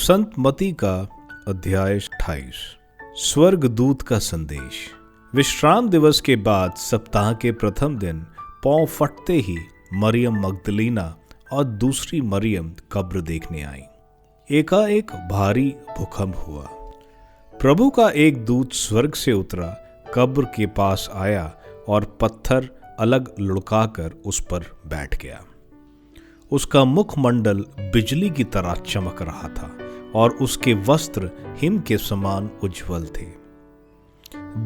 संत मती का अध्याय 28। स्वर्गदूत का संदेश। विश्राम दिवस के बाद सप्ताह के प्रथम दिन पांव फटते ही मरियम मगदलीना और दूसरी मरियम कब्र देखने आई। एकाएक भारी भूकंप हुआ। प्रभु का एक दूत स्वर्ग से उतरा, कब्र के पास आया और पत्थर अलग लुढ़काकर उस पर बैठ गया। उसका मुखमंडल बिजली की तरह चमक रहा था और उसके वस्त्र हिम के समान उज्जवल थे।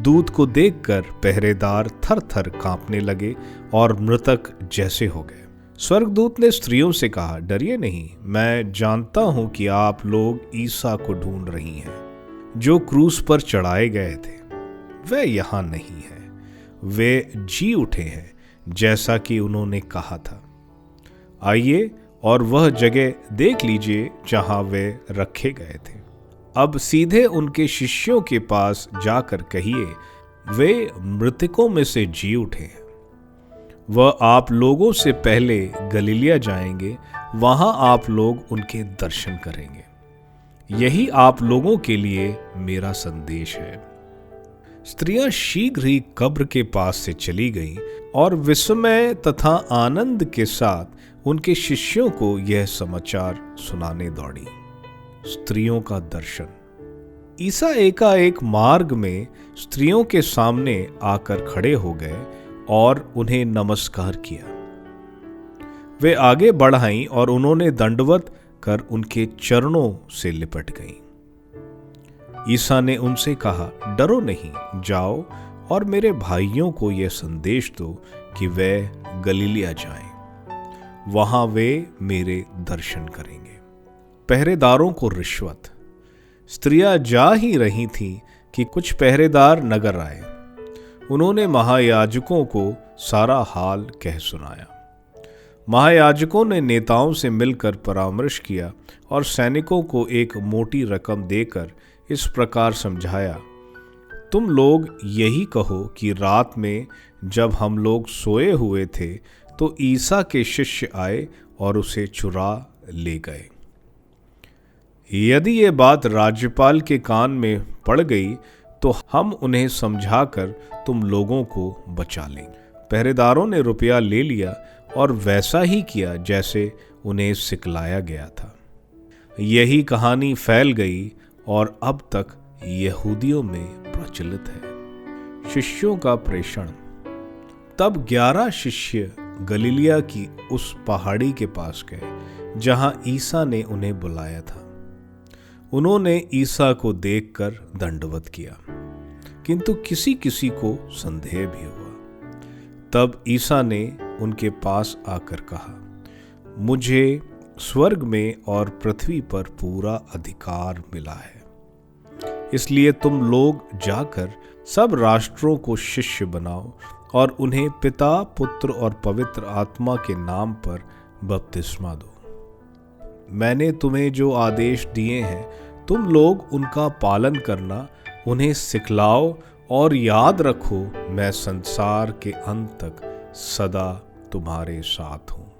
दूत को देखकर पहरेदार थर थर कांपने लगे और मृतक जैसे हो गए। स्वर्गदूत ने स्त्रियों से कहा, डरिए नहीं, मैं जानता हूं कि आप लोग ईसा को ढूंढ रही हैं, जो क्रूस पर चढ़ाए गए थे। वे यहां नहीं है, वे जी उठे हैं जैसा कि उन्होंने कहा था। आइए और वह जगह देख लीजिए जहां वे रखे गए थे। अब सीधे उनके शिष्यों के पास जाकर कहिए, वे मृतकों में से जी उठे हैं। वह आप लोगों से पहले गलीलिया जाएंगे, वहां आप लोग उनके दर्शन करेंगे। यही आप लोगों के लिए मेरा संदेश है। स्त्रियां शीघ्र ही कब्र के पास से चली गईं और विस्मय तथा आनंद के साथ उनके शिष्यों को यह समाचार सुनाने दौड़ी। स्त्रियों का दर्शन। ईसा एकाएक मार्ग में स्त्रियों के सामने आकर खड़े हो गए और उन्हें नमस्कार किया। वे आगे बढ़ आईं और उन्होंने दंडवत कर उनके चरणों से लिपट गईं। ईसा ने उनसे कहा, डरो नहीं, जाओ और मेरे भाइयों को यह संदेश दो कि वे गलीलिया जाएं। वहां वे मेरे दर्शन करेंगे। पहरेदारों को रिश्वत। स्त्रियां जा ही रही थीं कि कुछ पहरेदार नगर आए। उन्होंने महायाजकों को सारा हाल कह सुनाया। महायाजकों ने नेताओं से मिलकर परामर्श किया और सैनिकों को एक मोटी रकम देकर इस प्रकार समझाया, तुम लोग यही कहो कि रात में जब हम लोग सोए हुए थे तो ईसा के शिष्य आए और उसे चुरा ले गए। यदि ये बात राज्यपाल के कान में पड़ गई तो हम उन्हें समझाकर तुम लोगों को बचा लेंगे। पहरेदारों ने रुपया ले लिया और वैसा ही किया जैसे उन्हें सिखलाया गया था। यही कहानी फैल गई और अब तक यहूदियों में प्रचलित है। शिष्यों का प्रेषण। तब 11 शिष्य गलीलिया की उस पहाड़ी के पास गए जहां ईसा ने उन्हें बुलाया था। उन्होंने ईसा को देखकर दंडवत किया, किंतु किसी किसी को संदेह भी हुआ। तब ईसा ने उनके पास आकर कहा, मुझे स्वर्ग में और पृथ्वी पर पूरा अधिकार मिला है। इसलिए तुम लोग जाकर सब राष्ट्रों को शिष्य बनाओ और उन्हें पिता, पुत्र और पवित्र आत्मा के नाम पर बपतिस्मा दो। मैंने तुम्हें जो आदेश दिए हैं तुम लोग उनका पालन करना, उन्हें सिखलाओ और याद रखो, मैं संसार के अंत तक सदा तुम्हारे साथ हूँ।